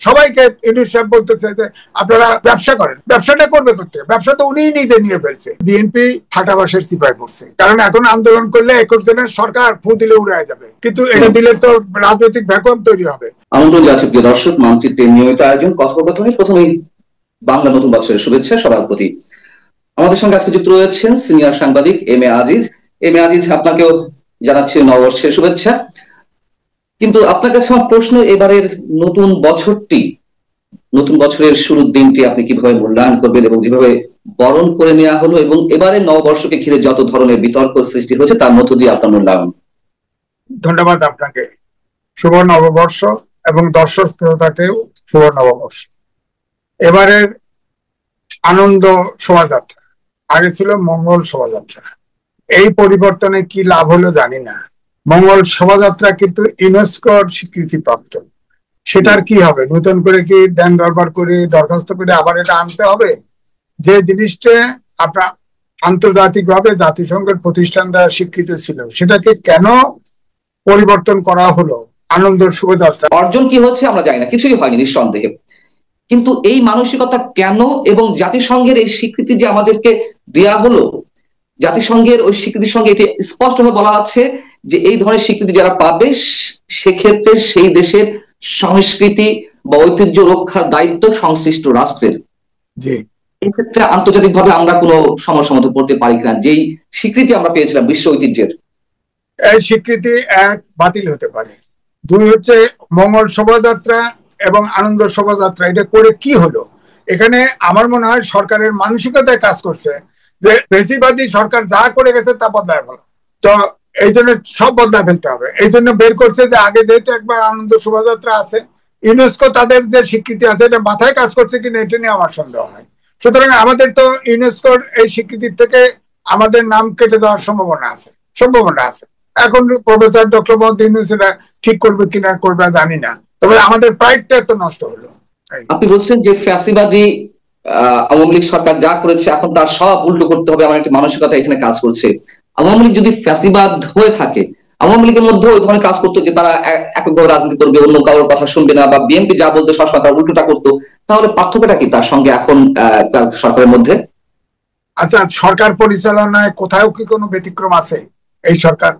সবাইকে ইউনূস সাহেব বলতেছে যে আপনারা ব্যবসা করেন, ব্যবসাটা করবে করতে, ব্যবসা তো উনিই নিজে নিয়ে ফেলছে। বিএনপি ফাটাবাসের সিপাহি পড়ছে, কারণ এখন আন্দোলন করলে 21 জনের সরকার ফু দিলে উড়ে যাবে, কিন্তু এটা দিলে তো রাজনৈতিক ভ্যাকুয়াম তৈরি হবে। আমন্ত্রণ জানাচ্ছি প্রিয় দর্শক, মানচিত্রের নিয়মিত আয়োজন কথোপকথনে প্রথমেই বাংলা নতুন বছরের শুভেচ্ছা সবার প্রতি। আমাদের সঙ্গে আজকে যুক্ত রয়েছেন সিনিয়র সাংবাদিক M A Aziz. M A Aziz, আপনাকেও জানাচ্ছি নববর্ষের শুভেচ্ছা। কিন্তু আপনার কাছে আমার প্রশ্ন, এবারের নতুন বছরটি, নতুন বছরের শুরুর দিনটি আপনি কিভাবে মূল্যায়ন করবেন এবং যেভাবে বরণ করে নেওয়া হলো এবং এবারে নববর্ষকে ঘিরে যত ধরনের বিতর্ক সৃষ্টি হয়েছে তার মধ্য দিয়ে আপনার মূল্যায়ন? ধন্যবাদ আপনাকে। শুভ নববর্ষ এবং দর্শক শ্রোতাকেও শুভ নববর্ষ। এবারের আনন্দ শোভাযাত্রা, আগে ছিল মঙ্গল শোভাযাত্রা। এই পরিবর্তনে কি লাভ হলো জানি না। মঙ্গল শোভাযাত্রা কিন্তু ইউনেস্কোর স্বীকৃতিপ্রাপ্ত, সেটার কি হবে? নতুন করে কি দেন দরবার করে দরখাস্ত করে আবার এটা আনতে হবে? যে জিনিসটা আপনার আন্তর্জাতিকভাবে জাতিসংঘের প্রতিষ্ঠান দ্বারা স্বীকৃত ছিল, সেটাকে কেন পরিবর্তন করা হলো? আনন্দ শোভাযাত্রা অর্জন কি হচ্ছে আমরা জানি না, কিছুই হয়নি নিঃসন্দেহে, কিন্তু এই মানসিকতা কেন এবং জাতিসংঘের এই স্বীকৃতি যে আমাদেরকে দেয়া হলো, জাতিসংঘের ওই স্বীকৃতির সঙ্গে এটি স্পষ্টভাবে বলা আছে যে এই ধরনের স্বীকৃতি যারা পাবে সেক্ষেত্রে সেই দেশের সংস্কৃতি বা ঐতিহ্য রক্ষার দায়িত্ব সংশ্লিষ্ট রাষ্ট্রের। জি, এক্ষেত্রে আন্তর্জাতিকভাবে আমরা কোনো সমস্যার মধ্যে পড়তে পারি কিনা? যেই স্বীকৃতি আমরা পেয়েছিলাম বিশ্ব ঐতিহ্যের, এই স্বীকৃতি এক বাতিল হতে পারে, দুই হচ্ছে মঙ্গল শোভাযাত্রা এবং আনন্দ শোভাযাত্রা এটা করে কি হলো? এখানে আমার মনে হয় সরকারের মানসিকতায় কাজ করছে যে বেশিরবাদী সরকার যা করে গেছে তা বদলায় ফেলো, তো এই জন্য সব বদলায় ফেলতে হবে। এই জন্য বের করছে যে আগে যেহেতু একবার আনন্দ শোভাযাত্রা আছে, ইউনেস্কো তাদের যে স্বীকৃতি আছে এটা মাথায় কাজ করছে কিনা এটা নিয়ে আমার সন্দেহ হয়। সুতরাং আমাদের তো ইউনেস্কোর এই স্বীকৃতির থেকে আমাদের নাম কেটে দেওয়ার সম্ভাবনা আছে। এখন প্রফেসর ডক্টর মোহাম্মদ ইউনূস এটা ঠিক করবে কিনা করবে জানি না, তবে আমাদের প্রাইডটা তো নষ্ট হলো। আপনি বলছেন যে ফ্যাসিবাদী আওয়ামী লীগ সরকার যা করেছে এখন তার সব উল্টো করতে হবে, আমার একটি মানসিকতা এখানে কাজ করছে। আওয়ামী লীগ যদি ফ্যাসিবাদ হয়ে থাকে, আওয়ামী লীগের মধ্যে ওই ধরনের কাজ করতো যে তারা এককভাবে রাজনীতি করবে, অন্য কারোর কথা শুনবে না, বা বিএনপি যা বলতো সবসময় তারা উল্টোটা করতো, তাহলে পার্থক্যটা কি তার সঙ্গে এখন সরকারের মধ্যে? আচ্ছা, সরকার পরিচালনায় কোথাও কি কোনো ব্যতিক্রম আছে? এই সরকার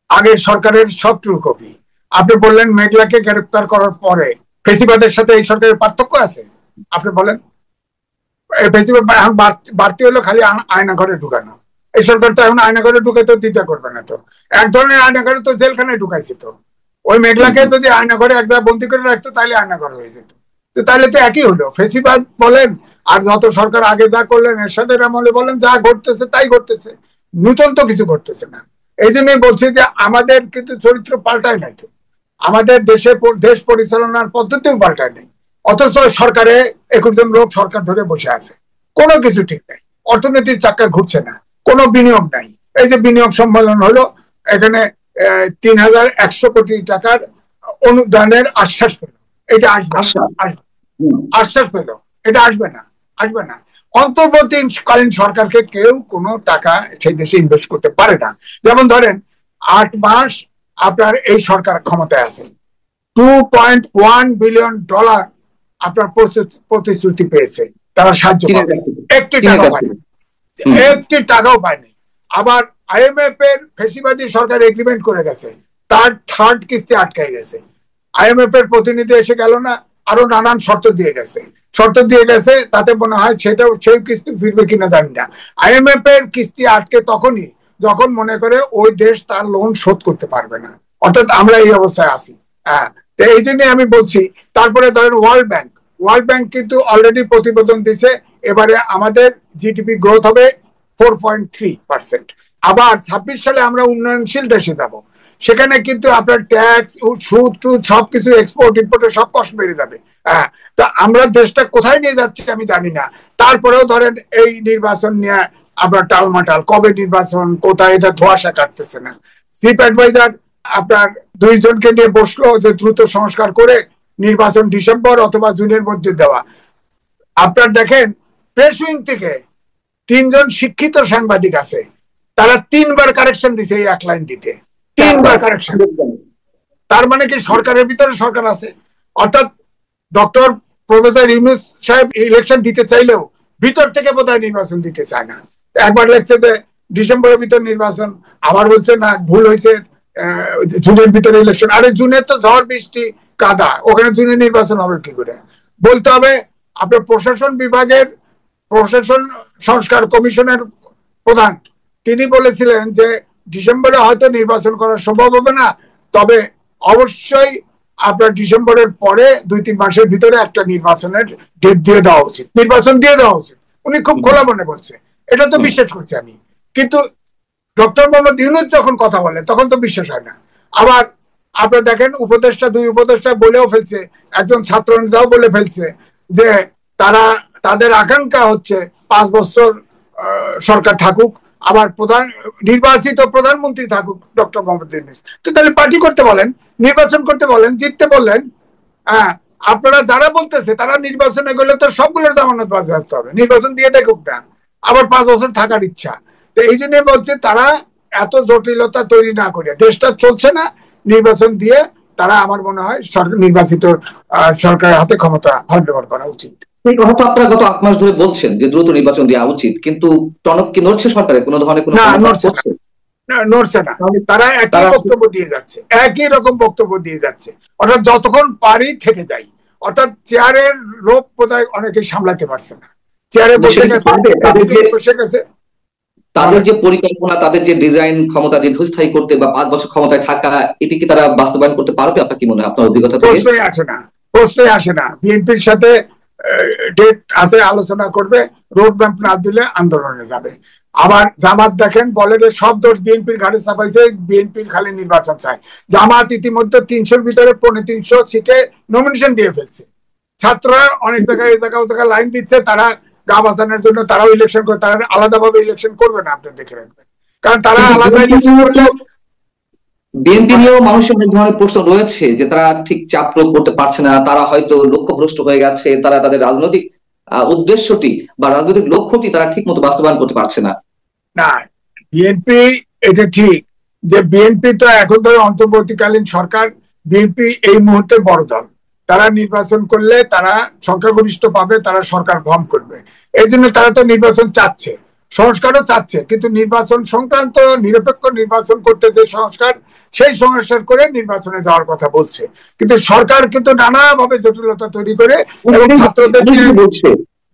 আগের সরকারের সব ট্রু কপি। আপনি বললেন মেঘলাকে গ্রেফতার করার পরে ফেসিবাদের সাথে এই সরকারের পার্থক্য আছে? আপনি বলেন। বাড়তি হলো খালি আয়না ঘরে ঢুকানো। এই সরকার তো এখন আয়না ঘরে ঢুকে তো দ্বিধা করবে না, তো এক ধরনের আয়না ঘরে তো জেলখানায় ঢুকাইছে। তো ওই মেঘলাকে যদি আয়না ঘরে এক জায়গায় বন্দি করে রাখতো তাহলে আয়না ঘর হয়ে যেত। তো তাহলে তো একই হলো। ফেসিবাদ বলেন আর যত সরকার আগে যা করলেন এরশাদের আমলে বলেন, যা ঘটতেছে তাই ঘটতেছে, নতুন তো কিছু ঘটতেছে না। এই জন্যই বলছি যে আমাদের কিন্তু চরিত্র পাল্টায় নাই, তো আমাদের দেশ পরিচালনার পদ্ধতিও পাল্টায় নেই। অথচ সরকারে 21 জন লোক সরকার ধরে বসে আছে, কোনো কিছু ঠিক নাই, অর্থনীতির চাক্কা ঘুরছে না, কোনো বিনিয়োগ নাই। এই যে বিনিয়োগ সম্মেলন হলো, এখানে 3100 কোটি টাকার অনুদানের আশ্বাস পেল, এটা আশ্বাস পেল, এটা আসবে না। অন্তর্বর্তীকালীন সরকারকে কেউ কোনো টাকা সেই দেশে ইনভেস্ট করতে পারে না। যেমন ধরেন 8 মাস আপনার এই সরকার ক্ষমতায় আছে, $2.1 বিলিয়ন আপনার প্রতিশ্রুতি পেয়েছে, তারা সাহায্য পাবে, একটি টাকাও পায়নি। আবার IMF এর ফেসিবাদী সরকার এগ্রিমেন্ট করে গেছে, তার 3rd কিস্তি আটকে গেছে। IMF এর প্রতিনিধি এসে গেল না, আরো নানান শর্ত দিয়ে গেছে, তাতে মনে হয় সেটাও সেই কিস্তি ফিরবে কিনা জানি না। IMF এর কিস্তি আটকে তখনই যখন মনে করে ওই দেশ তার লোন শোধ করতে পারবে না, অর্থাৎ আমরা এই অবস্থায় আছি। হ্যাঁ, তো এই জন্য আমি বলছি। তারপরে ধরেন ওয়ার্ল্ড ব্যাংক কিন্তু অলরেডি প্রতিবেদন দিছে, এবারে আমাদের জিডিপি গ্রোথ হবে 4.3%। আবার 26 সালে আমরা উন্নয়নশীল দেশে যাব, সেখানে কিন্তু আপনার ট্যাক্স, সুদ সবকিছু, এক্সপোর্ট ইম্পোর্টের সব কষ্ট বেড়ে যাবে। হ্যাঁ, তা আমরা দেশটা কোথায় নিয়ে যাচ্ছি আমি জানি না। তারপরেও ধরেন এই নির্বাচন নিয়ে আপনার টালমাটাল, কবে নির্বাচন, কোথায়, এটা ধোঁয়াশা কাটতেছে না। চিফ অ্যাডভাইজার আপনার 2 জনকে নিয়ে বসলো যে দ্রুত সংস্কার করে নির্বাচন ডিসেম্বর অথবা জুনের মধ্যে দেওয়া। আপনার দেখেন প্রেস উইং থেকে 3 জন শিক্ষিত সাংবাদিক আছে, তারা 3 বার কারেকশন দিছে এই 1 লাইন দিতে, 3 বার কারেকশন। তার মানে কি সরকারের ভিতরে সরকার আছে, অর্থাৎ ডক্টর প্রফেসর ইউনূস সাহেব ইলেকশন দিতে চাইলেও ভিতর থেকে বোধহয় নির্বাচন দিতে চায় না। একবার লেখছে যে ডিসেম্বরের ভিতর নির্বাচন, আবার বলছে না ভুল হয়েছে জুনের ভিতরে ইলেকশন। আরে জুনে তো ঝড় বৃষ্টি কাদা, ওখানে জুনে নির্বাচন হবে কি করে? বলতে হবে আপনার প্রশাসন বিভাগের প্রশাসন সংস্কার কমিশনের প্রধান তিনি বলেছিলেন যে ডিসেম্বরে হয়তো নির্বাচন করা সম্ভব হবে না, তবে অবশ্যই আপনার ডিসেম্বরের পরে 2-3 মাসের ভিতরে একটা নির্বাচনের ডেট দিয়ে দেওয়া উচিত, নির্বাচন দিয়ে দেওয়া উচিত। উনি খুব খোলা মনে বলছে, এটা তো বিশ্বাস করছি আমি। কিন্তু ডক্টর মোহাম্মদ ইউনূস যখন কথা বলে তখন তো বিশ্বাস হয় না। আবার আপনারা দেখেন উপদেষ্টা 2 উপদেষ্টা বলেও ফেলছে, একজন ছাত্র নেতাও বলে ফেলছে যে তারা তাদের আকাঙ্ক্ষা হচ্ছে 5 বছর সরকার থাকুক, আবার নির্বাচিত প্রধানমন্ত্রী থাকুক ডক্টর মোহাম্মদ ইউনূস। তো তাহলে পার্টি করতে বলেন, নির্বাচন করতে বলেন, জিততে বললেন। আপনারা যারা বলতেছে তারা নির্বাচনে গেলে তো সবগুলোর জামানত বাজেয়াপ্ত হবে, নির্বাচন দিয়ে দেখুক না, আবার 5 বছর থাকার ইচ্ছা। তো এই জন্য বলছে তারা এত জটিলতা তৈরি না করে, দেশটা চলছে না, নির্বাচন দিয়ে তারা আমার মনে হয় নির্বাচিত সরকারের হাতে ক্ষমতা হস্তান্তর করা উচিত। এই কথা তো আপনারা গত 8 মাস ধরে বলছেন যে দ্রুত নির্বাচন দেওয়া উচিত, কিন্তু টনক কি নড়ছে সরকারে কোনো ধরনের কোনো নড়ছে না। তারা একই বক্তব্য দিয়ে যাচ্ছে, একই রকম বক্তব্য দিয়ে যাচ্ছে। অর্থাৎ যতক্ষণ পারি থেকে যাই, অর্থাৎ চেয়ারের লোভ বোধহয় অনেকে সামলাতে পারছে না, চেয়ারে বসে গেছে। তাদের যে পরিকল্পনা, তাদের যে ডিজাইন, ক্ষমতা দীর্ঘস্থায়ী করতে বা 5 বছর ক্ষমতায় থাকা, এটি কি তারা বাস্তবায়ন করতে পারবে? আপনার কি মনে হয় আপনার অভিজ্ঞতা থেকে? প্রশ্নই আসে না। বিএনপির সাথে ডেট আছে, আলোচনা করবে, রোড ম্যাপ না দিলে আন্দোলনে যাবে। আবার জামাত দেখেন বলে যে সব দোষ বিএনপির ঘাড়ে চাপাইছে, বিএনপির খালি নির্বাচন চায়। জামাত ইতিমধ্যে 300-র ভিতরে 350 সিটে নমিনেশন দিয়ে ফেলছে। ছাত্ররা অনেক জায়গায় এই জায়গা লাইন দিচ্ছে, তারা গা বাঁচানোর জন্য তারাও ইলেকশন করে, তারা আলাদাভাবে ইলেকশন করবে না, আপনি দেখে রাখবেন, কারণ তারা আলাদা ইলেকশন করলে বিএনপি নিয়েও মানুষের অনেক ধরনের প্রশ্ন রয়েছে যে তারা ঠিক চাপ প্রয়োগ করতে পারছে না, তারা হয়তো লক্ষ্যভ্রষ্ট হয়ে গেছে, তারা তাদের রাজনৈতিক উদ্দেশ্যটি বা রাজনৈতিক লক্ষ্যটি তারা ঠিক মতো বাস্তবায়ন করতে পারছে না। না, বিএনপি এটা ঠিক যে বিএনপি তো এখন ধরে অন্তর্বর্তীকালীন সরকার, বিএনপি এই মুহূর্তে বড় দল, তারা নির্বাচন করলে তারা সংখ্যাগরিষ্ঠ পাবে, তারা সরকার ভঙ্গ করবে। এই জন্য তারা তো নির্বাচন চাচ্ছে, সংস্কারও চাচ্ছে, কিন্তু নির্বাচন সংক্রান্ত নিরপেক্ষ নির্বাচন করতে যে সংস্কার, সেই সংস্কার করে নির্বাচনে যাওয়ার কথা বলছে। কিন্তু সরকার কিন্তু নানাভাবে জটিলতা তৈরি করে এবং ছাত্রদেরকে বলছে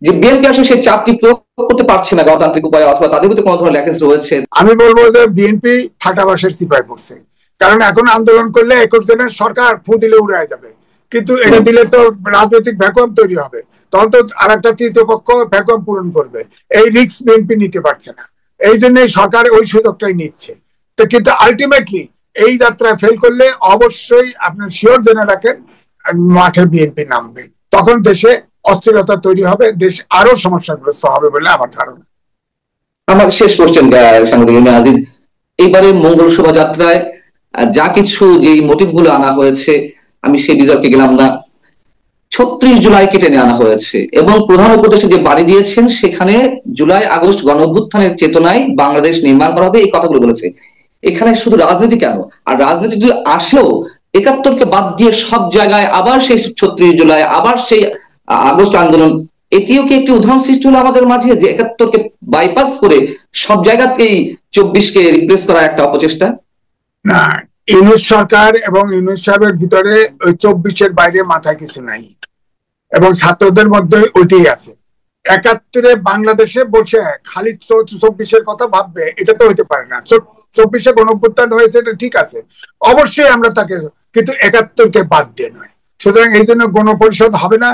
যে বিএনপি আসলে সেই চাপটি প্রয়োগ করতে পারছে না গণতান্ত্রিক উপায়ে, অথবা তাদের মধ্যে কোনো ধরনের ল্যাকেজ রয়েছে। আমি বলবো যে বিএনপি ফাটাবাসের সিপাই পড়ছে, কারণ এখন আন্দোলন করলে 21 জনের সরকার ফু দিলে উড়ে যাবে, কিন্তু এটা দিলে তো রাজনৈতিক ভ্যাকুয়াম তৈরি হবে, তখন তো আর একটা তৃতীয় পক্ষ ভ্যাকুয়াম পূরণ করবে। এই রিস্ক বিএনপি নিতে পারছে না, এই জন্যই সরকার ওই সুযোগটাই নিচ্ছে। তো কিন্তু আলটিমেটলি এই যাত্রায় ফেল করলে অবশ্যই আপনার শিওর জেনে রাখেন মাঠে বিএনপি নামবে, তখন দেশে অস্থিরতা তৈরি হবে, দেশ আরো সমস্যাগ্রস্ত হবে বলে আমার ধারণা। আমার শেষ কোশ্চেন সাংবাদিক আজিজ, এইবারে মঙ্গল শোভাযাত্রায় যা কিছু যে মোটিভ গুলো আনা হয়েছে, আমি সেই বিতর্কে গেলাম না, 36 জুলাইকে টেনে আনা হয়েছে এবং প্রধান উপদেষ্টা যে বাড়ি দিয়েছেন সেখানে জুলাই আগস্ট গণ অভ্যুত্থানের চেতনায় বাংলাদেশ নির্মাণ করা হবে, এই কথাগুলো বলেছে। এখানে শুধু রাজনীতি কেন, আর রাজনীতি যদি আসেও 71কে বাদ দিয়ে সব জায়গায় আবার সেই 36 জুলাই, আবার সেই আগস্ট আন্দোলন, এটিও কি একটি উদাহরণ সৃষ্টি হলো আমাদের মাঝে যে 71কে বাইপাস করে সব জায়গাতেই 24কে রিপ্লেস করার একটা অপচেষ্টা? না, ইউনূস সরকার এবং ইউনূস সাহেবের ভিতরে ওই 24-এর বাইরে মাথায় কিছু নাই, এবং ছাত্রদের মধ্যে ওইটাই আছে। 71-এ বাংলাদেশে বসে খালি 24-এর কথা ভাববে, এটা তো হইতে পারে না। 24-এ গণঅভ্যুত্থান হয়েছে, এটা ঠিক আছে, অবশ্যই আমরা তাকে, কিন্তু 71-কে বাদ দিয়ে নয়। সুতরাং এই জন্য গণপরিষদ হবে না,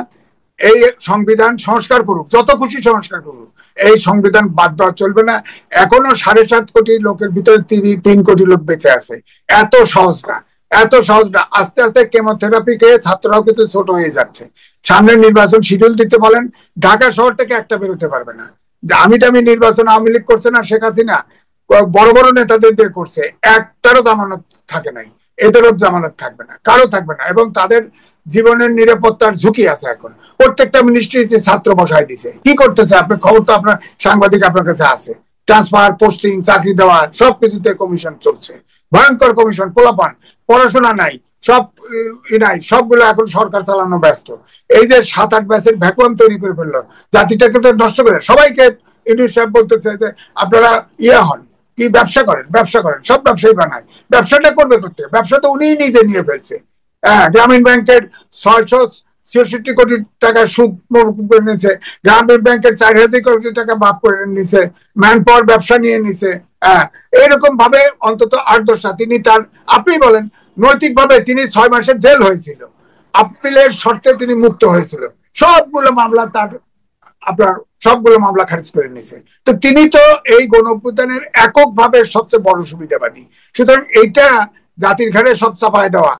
এই সংবিধান সংস্কার করুক, যত খুশি সংস্কার করুক, এই সংবিধান বাদ দেওয়া চলবে না। এখনো 7.5 কোটি লোকের ভিতরে 3 কোটি লোক বেঁচে আছে, এত সহজ না, এত সহজ না। আস্তে আস্তে কেমোথেরাপি খেয়ে ছাত্ররাও কিন্তু ছোট হয়ে যাচ্ছে। সামনে নির্বাচন শিডিউল দিতে বলেন, ঢাকা শহর থেকে একটা বেরোতে পারবে না। আমি নির্বাচন আওয়ামী লীগ করছে না, শেখ হাসিনা বড় বড় নেতাদের দিয়ে করছে, একটারও জামানত থাকে নাই, এদেরও জামানত থাকবে না, কারো থাকবে না, এবং তাদের জীবনের নিরাপত্তার ঝুঁকি আছে। এখন প্রত্যেকটা মিনিস্ট্রিতে ছাত্র বসায় দিছে, কি করতেছে আপনার খবর তো আপনার সাংবাদিক আপনার কাছে আছে, ট্রান্সফার, পোস্টিং, চাকরি দেওয়া, সবকিছুতে কমিশন চলছে। ভয়ঙ্কর কমিশন, পোলাপান, পড়াশোনা নাই, সব নাই, সবগুলো এখন সরকার চালানো ব্যস্ত। এই যে 7-8 ব্যাচের ভ্যাকুয়াম তৈরি করে ফেললো, জাতিটাকে তো নষ্ট করে। সবাইকে ইউনূস সাহেব বলতেছে যে আপনারা হন, কি ব্যবসা করেন, ব্যবসা করেন, সব ব্যবসায়ী বানায়। ব্যবসাটা করবে করতে, ব্যবসা তো উনিই নিজে নিয়ে ফেলছে। গ্রামীণ ব্যাংকের 666 কোটি টাকা সুদ মকুব করে নিয়েছে, গ্রামীণ ব্যাংকের 4000 কোটি টাকা মাফ করে নিছে, ম্যান পাওয়ার ব্যবসা নিয়ে নিছে। এইরকম ভাবে অন্তত 8-10টা তিনি তার, আপনি বলেন নৈতিকভাবে তিনি 6 মাসের জেল হয়েছিল, আপিলের শর্তে তিনি মুক্ত হয়েছিল, সবগুলো মামলা তার আপনার সবগুলো মামলা খারিজ করে নিয়েছে। তো তিনি তো এই গণঅভ্যুত্থানের এককভাবে সবচেয়ে বড় সুবিধাবাদী। সুতরাং এইটা জাতির ঘাড়ে সব চাপায় দেওয়া